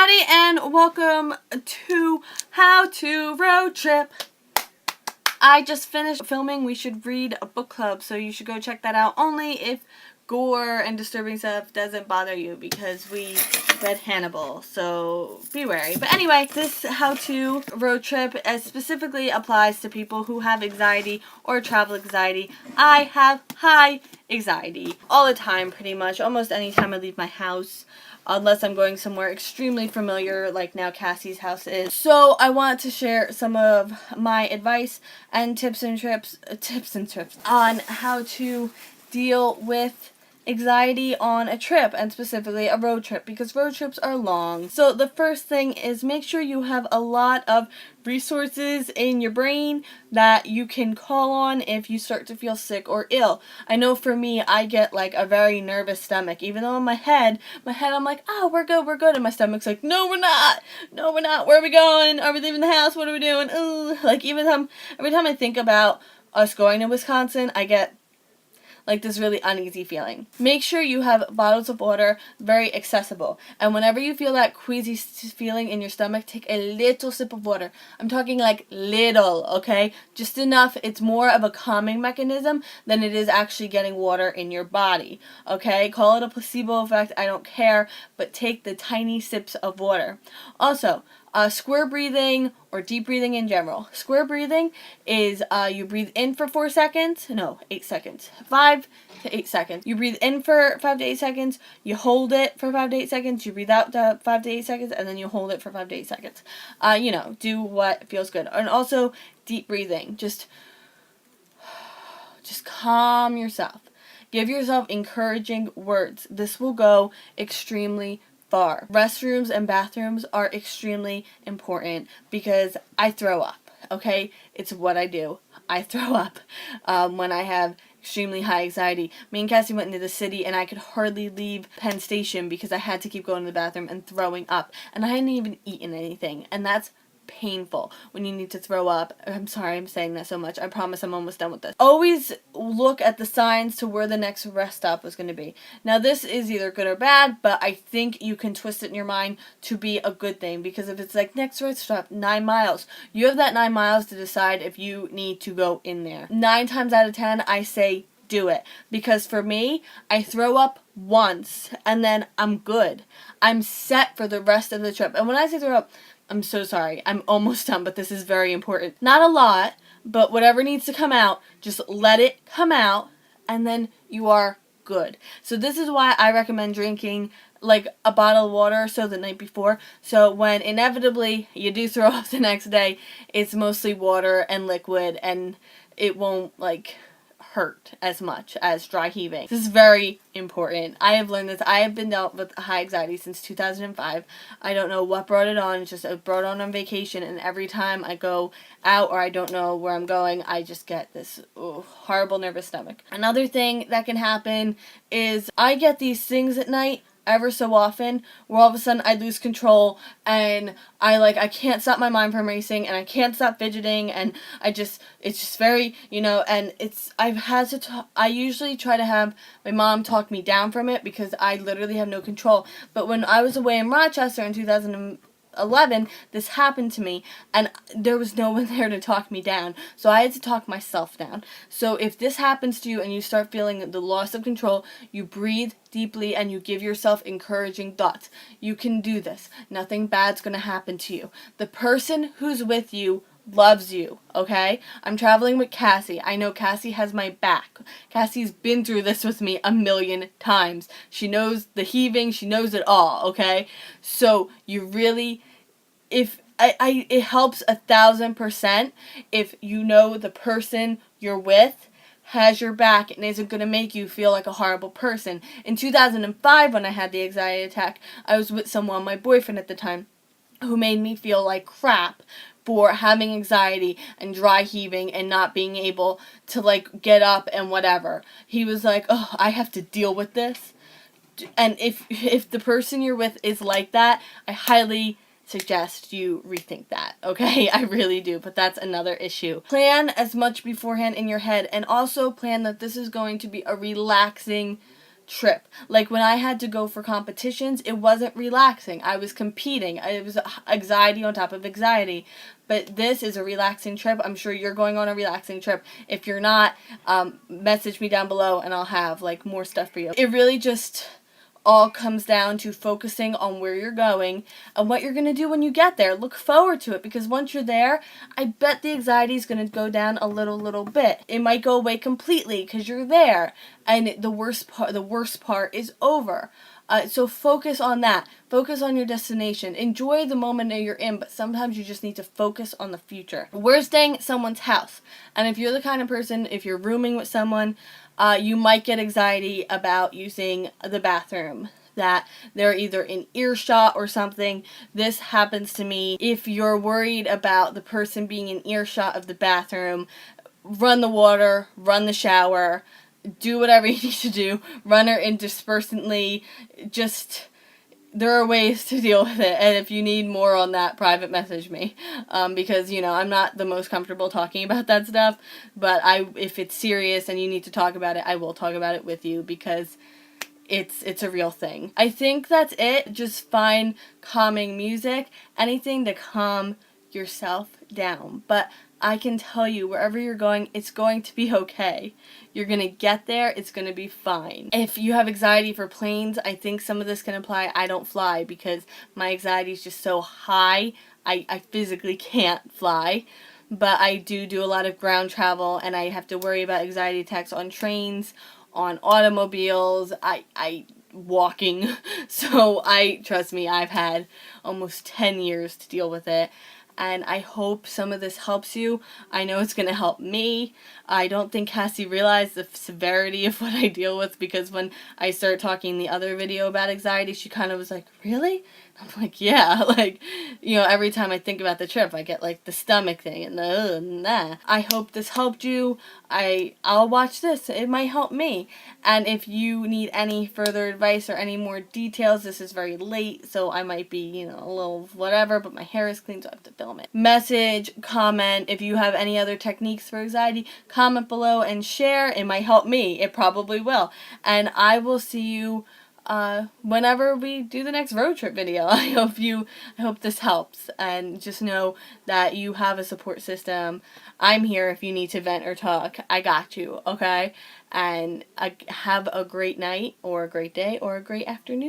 everybody, and welcome to How to Road Trip. I just finished filming We Should Read a Book Club, so you should go check that out. Only if gore and disturbing stuff doesn't bother you, because we read Hannibal, so be wary. But anyway, this How to Road Trip specifically applies to people who have anxiety or travel anxiety. I have high anxiety all the time, pretty much, almost any time I leave my house. Unless I'm going somewhere extremely familiar, like now Cassie's house is. So I want to share some of my advice and tips and trips on how to deal with anxiety on a trip, and specifically a road trip, because road trips are long. So the first thing is make sure you have a lot of resources in your brain that you can call on if you start to feel sick or ill. I know for me, I get like a very nervous stomach, even though in my head I'm like, oh, we're good, and my stomach's like, no, we're not, where are we going, are we leaving the house, what are we doing, ooh. Like every time I think about us going to Wisconsin, I get like this really uneasy feeling. Make sure you have bottles of water very accessible. And whenever you feel that queasy feeling in your stomach, take a little sip of water. I'm talking like little, okay? Just enough. It's more of a calming mechanism than it is actually getting water in your body, okay? Call it a placebo effect, I don't care, but take the tiny sips of water. Also, square breathing or deep breathing in general. Square breathing is you breathe in for 8 seconds. 5 to 8 seconds. You breathe in for 5 to 8 seconds, you hold it for 5 to 8 seconds, you breathe out to 5 to 8 seconds, and then you hold it for 5 to 8 seconds. Do what feels good. And also, deep breathing. Just calm yourself. Give yourself encouraging words. This will go extremely far. Restrooms and bathrooms are extremely important because I throw up, okay? It's what I do. I throw up when I have extremely high anxiety. Me and Cassie went into the city and I could hardly leave Penn Station because I had to keep going to the bathroom and throwing up. And I hadn't even eaten anything. And that's painful when you need to throw up. I'm sorry I'm saying that so much. I promise I'm almost done with this. Always look at the signs to where the next rest stop is going to be. Now this is either good or bad, but I think you can twist it in your mind to be a good thing, because if it's like next rest stop 9 miles, you have that 9 miles to decide if you need to go in there. 9 times out of 10 I say do it, because for me, I throw up once and then I'm good. I'm set for the rest of the trip. And when I say throw up, I'm so sorry. I'm almost done, but this is very important. Not a lot, but whatever needs to come out, just let it come out, and then you are good. So this is why I recommend drinking like a bottle of water or so the night before. So when inevitably you do throw up the next day, it's mostly water and liquid, and it won't like hurt as much as dry heaving. This is very important. I have learned this. I have been dealt with high anxiety since 2005. I don't know what brought it on. It's just I brought it on vacation, and every time I go out or I don't know where I'm going, I just get this horrible nervous stomach. Another thing that can happen is I get these things at night ever so often where all of a sudden I lose control, and I can't stop my mind from racing, and I can't stop fidgeting, and it's just very, and I usually try to have my mom talk me down from it, because I literally have no control. But when I was away in Rochester in 2011, this happened to me, and there was no one there to talk me down, so I had to talk myself down. So if this happens to you and you start feeling the loss of control, you breathe deeply and you give yourself encouraging thoughts. You can do this. Nothing bad's gonna happen to you. The person who's with you loves you, okay? I'm traveling with Cassie. I know Cassie has my back. Cassie's been through this with me a million times. She knows the heaving, she knows it all, okay? So you really, it helps 1,000% if you know the person you're with has your back and isn't going to make you feel like a horrible person. In 2005, when I had the anxiety attack, I was with someone, my boyfriend at the time, who made me feel like crap for having anxiety and dry heaving and not being able to like get up and whatever. He was like, oh, I have to deal with this. And if the person you're with is like that, I highly suggest you rethink that, okay? I really do, but that's another issue. Plan as much beforehand in your head, and also plan that this is going to be a relaxing trip. Like when I had to go for competitions, it wasn't relaxing. I was competing. It was anxiety on top of anxiety. But this is a relaxing trip. I'm sure you're going on a relaxing trip. If you're not, message me down below and I'll have like more stuff for you. It really just all comes down to focusing on where you're going and what you're going to do when you get there. Look forward to it, because once you're there, I bet the anxiety is going to go down a little bit. It might go away completely because you're there, and the worst part is over. So focus on that. Focus on your destination. Enjoy the moment that you're in, but sometimes you just need to focus on the future. We're staying at someone's house, and if you're the kind of person, if you're rooming with someone, you might get anxiety about using the bathroom, that they're either in earshot or something. This happens to me. If you're worried about the person being in earshot of the bathroom, run the water, run the shower, do whatever you need to do, run her indispersantly. Just, there are ways to deal with it, and if you need more on that, private message me, because, you know, I'm not the most comfortable talking about that stuff, but if it's serious and you need to talk about it, I will talk about it with you, because it's a real thing. I think that's it. Just find calming music, anything to calm yourself down. But I can tell you, wherever you're going, it's going to be okay. You're going to get there. It's going to be fine. If you have anxiety for planes, I think some of this can apply. I don't fly because my anxiety is just so high. I physically can't fly. But I do a lot of ground travel, and I have to worry about anxiety attacks on trains, on automobiles, I walking. So trust me, I've had almost 10 years to deal with it. And I hope some of this helps you. I know it's going to help me. I don't think Cassie realized the severity of what I deal with, because when I started talking in the other video about anxiety, she kind of was like, really? I'm like, yeah, like, you know, every time I think about the trip, I get like the stomach thing and the I hope this helped you. I'll watch this. It might help me. And if you need any further advice or any more details, this is very late, so I might be, you know, a little whatever, but my hair is clean, so I have to film it. Message, comment. If you have any other techniques for anxiety, comment below and share. It might help me. It probably will. And I will see you whenever we do the next road trip video. I hope this helps, and just know that you have a support system. I'm here if you need to vent or talk. I got you, okay? And have a great night, or a great day, or a great afternoon.